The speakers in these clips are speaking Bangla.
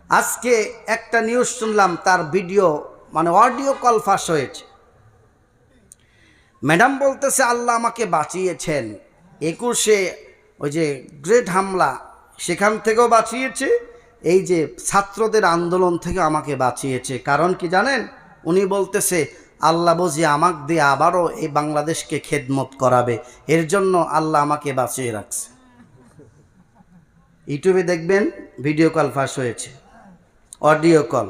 আজকে একটা নিউজ শুনলাম, তার ভিডিও মানে অডিও কল ফাঁস হয়েছে। ম্যাডাম বলতেছে আল্লাহ আমাকে বাঁচিয়েছেন, 21-এ ওই যে গ্রেট হামলা সেখান থেকেও বাঁচিয়েছে, এই যে ছাত্রদের আন্দোলন থেকে আমাকে বাঁচিয়েছে। কারণ কি জানেন, উনি বলতেছে আল্লাহ বুঝি আমাকে দিয়ে আবারও এই বাংলাদেশকে খেদমত করাবে, এর জন্য আল্লাহ আমাকে বাঁচিয়ে রাখছে। ইউটিউবে দেখবেন ভিডিও কল ফাঁস হয়েছে, অডিও কল।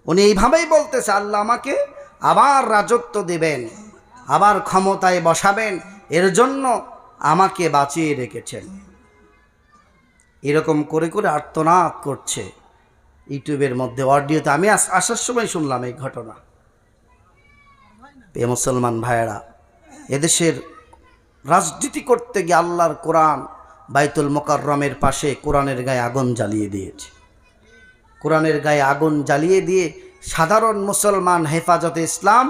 উনি এইভাবেই বলতেছে আল্লাহ আমাকে আবার রাজত্ব দেবেন, আবার ক্ষমতায় বসাবেন, এর জন্য আমাকে বাঁচিয়ে রেখেছেন। এরকম করে করে আর্তনাদ করছে ইউটিউবের মধ্যে, অডিওতে। আমি আসার সময় শুনলাম এই ঘটনা। এ মুসলমান ভাইয়েরা, এদেশের রাজনীতি করতে গিয়ে আল্লাহর কোরআন বাইতুল মোকাররমের পাশে কোরআনের গায়ে আগুন জ্বালিয়ে দিয়েছে। কোরআনের গায়ে আগুন জ্বালিয়ে দিয়ে সাধারণ মুসলমান, হেফাজতে ইসলাম,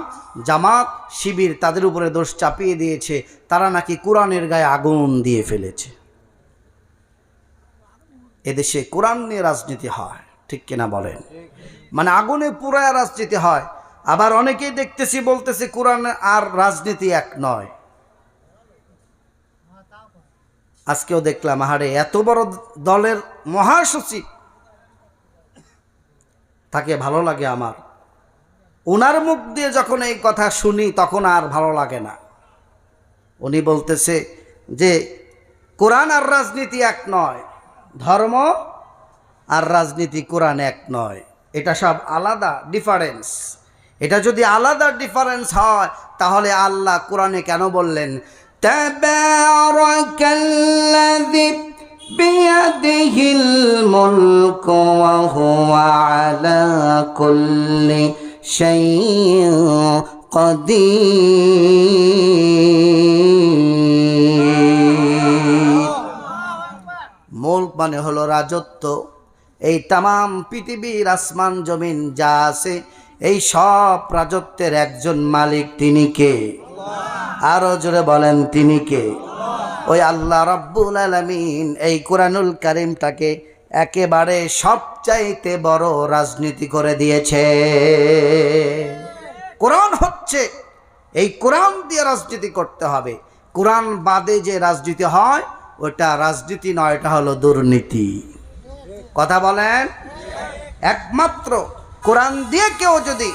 জামাত, শিবির তাদের উপরে দোষ চাপিয়ে দিয়েছে, তারা নাকি কোরআনের গায়ে আগুন দিয়ে ফেলেছে। এদেশে কোরআন নিয়ে রাজনীতি হয়, ঠিক কিনা বলেন? মানে আগুনে পুরায় রাজনীতি হয়। আবার অনেকেই দেখতেছি বলতেছে কোরআন আর রাজনীতি এক নয়। আজকেও দেখলাম, আহারে এত বড় দলের মহাসচিব, তাকে ভালো লাগে আমার। ওনার মুখ দিয়ে যখন এই কথা শুনি তখন আর ভালো লাগে না। উনি বলতেছে যে কোরআন আর রাজনীতি এক নয়, ধর্ম আর রাজনীতি কোরআন এক নয়, এটা সব আলাদা, ডিফারেন্স। এটা যদি আলাদা ডিফারেন্স হয় তাহলে আল্লাহ কোরআনে কেন বললেন তাবারাকাল্লাযী বিয়াদিহিল মুলকু ওয়া হুয়া আলা কুল্লি শাইইন কাদির। মুলক মানে হলো রাজত্ব। এই তামাম পৃথিবীর আসমান জমিন যা আছে এই সব রাজত্বের একজন মালিক, তিনি কে? আরো জোরে বলেন, তিনি কে? ওই আল্লাহ রাব্বুল আলামিন এই কোরআনুল কারীমটাকে একেবারে সবচাইতে বড় রাজনীতি করে দিয়েছে। কোরআন হচ্ছে, এই কোরআন দিয়ে রাজনীতি করতে হবে। কোরআন বাদে যে রাজনীতি হয় ওটা রাজনীতি নয়, এটা হলো দুর্নীতি। কথা বলেন? একমাত্র কোরআন দিয়ে কেউ যদি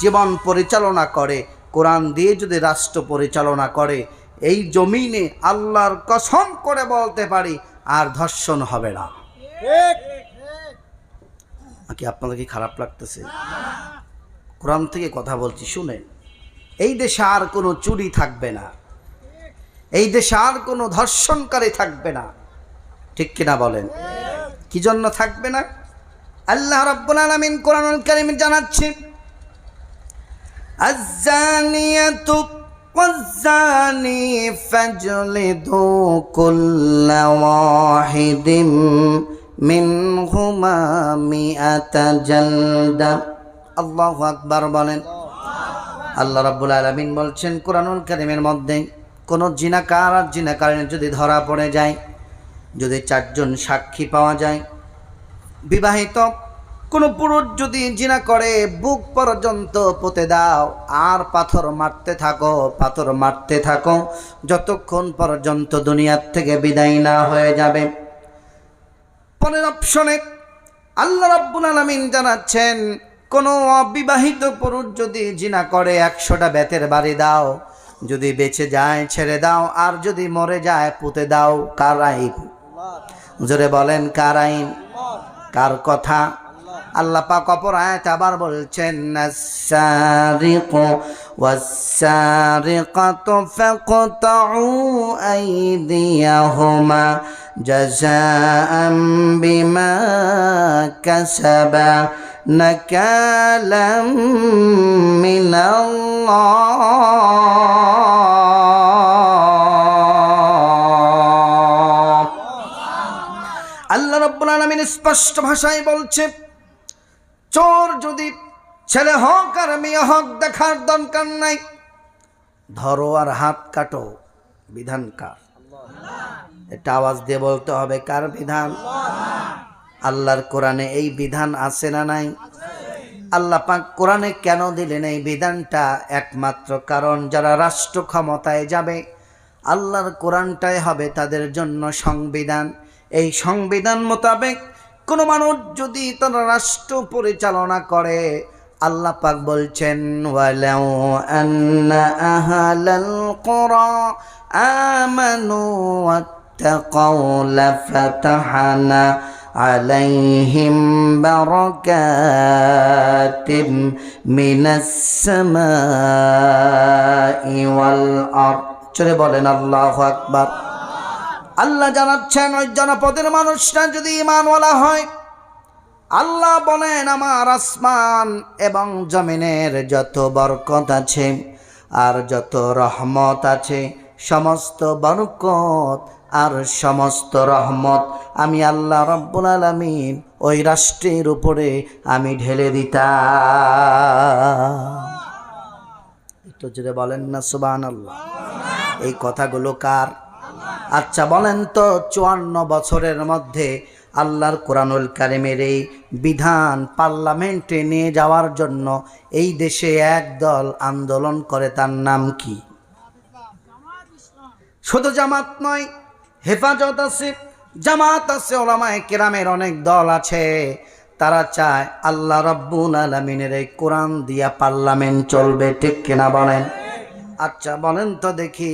জীবন পরিচালনা করে, কোরআন দিয়ে যদি রাষ্ট্র পরিচালনা করে, এই জমিনে আল্লাহর কসম করে বলতে পারি আর ধর্ষণ হবে না। কি আপনাদের কি খারাপ লাগতেছে? কোরআন থেকে কথা বলছি, শুনেন। এই দেশে আর কোনো চুরি থাকবে না, এই দেশে আর কোনো ধর্ষণকারী থাকবে না, ঠিক কিনা বলেন? কি জন্য থাকবে না? আল্লাহ রাব্বুল আলামিন কোরআনুল কারীমে জানাচ্ছেন আয-যানিয়াতু ওয়াজ-যানি ফাজলিদু কুল্লা ওয়াহিদিম মিনহুমা মিআতা জালদা। আল্লাহু আকবার বলেন। আল্লাহ রাব্বুল আলামিন বলছেন কোরআনুল কারীমের মধ্যে, কোন জিনাকার আর জিনাকারিনী যদি ধরা পড়ে যায়, যদি 4 জন সাক্ষী পাওয়া যায়, বিবাহিত কোনো পুরুষ যদি জিনা করে, বুক পর্যন্ত পুঁতে দাও আর পাথর মারতে থাকো, পাথর মারতে থাকো যতক্ষণ পর্যন্ত দুনিয়ার থেকে বিদায় না হয়ে যাবে। পরের অপশনে আল্লাহ রাব্বুল আলামিন জানাচ্ছেন কোনো অবিবাহিত পুরুষ যদি জিনা করে 100টা বেতের বাড়ি দাও, যদি বেঁচে যায় ছেড়ে দাও, আর যদি মরে যায় পুঁতে দাও। কার আইন? জোরে বলেন, কার আইন? কার কথা? আল্লাহ পাক অপর আয়াতে আবার বলছেন আস-সারিকু ওয়াস-সারিকাতু ফাকতাউ আইদিয়াহুমা জাযাআম বিমা কাসাবা নাকালাম মিনাল্লাহ। আল্লাহ রাব্বুল আলামিন স্পষ্ট ভাষায় বলছে, চোর যদি ছেলে হোক আর মেয়ে হোক দেখার দরকার নাই, ধরো আর হাত কাটো। বিধান কার? এটা আওয়াজ দিয়ে বলতে হবে, কার বিধান? আল্লাহর কোরআনে এই বিধান আছে না নাই? আল্লাহ পাক কোরআনে কেন দিলেন এই বিধানটা? একমাত্র কারণ যারা রাষ্ট্র ক্ষমতায় যাবে আল্লাহর কোরআনটাই হবে তাদের জন্য সংবিধান। এই সংবিধান মোতাবেক কোনো মানুষ যদি তার রাষ্ট্র পরিচালনা করে, আল্লাহ পাক বলছেন ওয়ালাউ আন্না আহলাল কুরা আমানু ওয়াত্তাকাউ লাফাতাহনা আলাইহিম বারাকাতিম মিনাস সামাই ওয়াল আরদ। চলে বলেন আল্লাহু আকবার। আল্লাহ জানাচ্ছেন ওই জনপদের মানুষরা যদি ঈমানওয়ালা হয়, আল্লাহ বলেন আমার আসমান এবং জমিনের যত বরকত আছে আর যত রহমত আছে, সমস্ত বরকত আর সমস্ত রহমত আমি আল্লাহ রব্বুল আলামিন ওই রাষ্ট্রের উপরে আমি ঢেলে দিতাম। একটু জোরে বলেন না সুবহানাল্লাহ। এই কথাগুলো কার? আচ্ছা বলেন তো, 54 বছরের মধ্যে আল্লাহর কোরআনুল কারিমের এই বিধান পার্লামেন্টে নিয়ে যাওয়ার জন্য এই দেশে একদল আন্দোলন করে, তার নাম কি? শুধু জামাত নয়, হেফাজত আছে, জামাত আছে, ওলামায়ে কেরামের অনেক দল আছে। তারা চায় আল্লাহ রাব্বুল আলামিনের এই কোরআন দিয়া পার্লামেন্ট চলবে, ঠিক কিনা বলেন? আচ্ছা বলেন তো দেখি,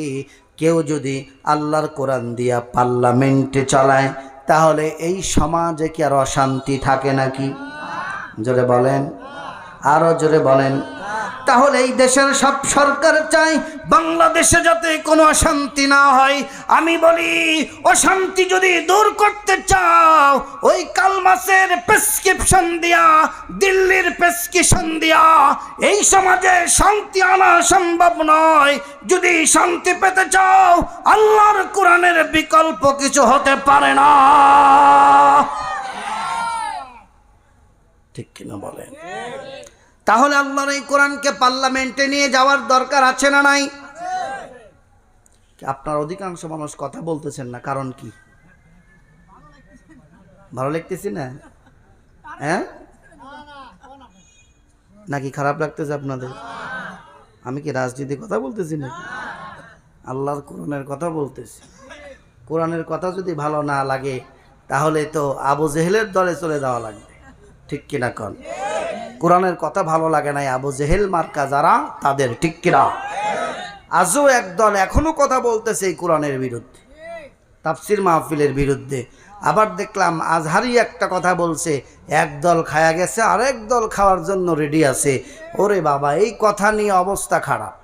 কেউ যদি আল্লাহর কোরআন দিয়া পার্লামেন্টে চালায় তাহলে এই সমাজে কি আর অশান্তি থাকে নাকি? জোরে বলেন, আরো জোরে বলেন। তাহলে এই দেশের সব সরকার চায় বাংলাদেশে যাতে কোনো অশান্তি না হয়। আমি বলি, অশান্তি যদি দূর করতে চাও, ওই কালমাসের প্রেসক্রিপশন দিয়া, দিল্লির প্রেসক্রিপশন দিয়া এই সমাজে শান্তি আনা সম্ভব নয়। যদি শান্তি পেতে চাও, আল্লাহর কোরআনের বিকল্প কিছু হতে পারে না, ঠিক কিনা বলেন? তাহলে আল্লাহর এই কোরআনকে পার্লামেন্টে নিয়ে যাওয়ার দরকার আছে না নাই? আপনার অধিকাংশ মানুষ কথা বলতেছেন না, কারণ কি? ভালো লাগতেছি না? হ্যাঁ, নাকি খারাপ লাগতেছে আপনাদের? আমি কি রাজনীতির কথা বলতেছি নাকি? আল্লাহর কোরআনের কথা বলতেছি। কোরআনের কথা যদি ভালো না লাগে তাহলে তো আবু জেহেলের দলে চলে যাওয়া লাগবে, ঠিক কিনা কন? কোরআনের কথা ভালো লাগে নাই, আবু জেহেল মার্কা যারা তাদের, ঠিক কিনা? আজও একদল এখনো কথা বলতেছে এই কোরআনের বিরুদ্ধে, তাফসির মাহফিলের বিরুদ্ধে। আবার দেখলাম আজহারি একটা কথা বলছে, একদল খায়া গেছে আর একদল খাওয়ার জন্য রেডি আছে। ওরে বাবা, এই কথা নিয়ে অবস্থা খারাপ।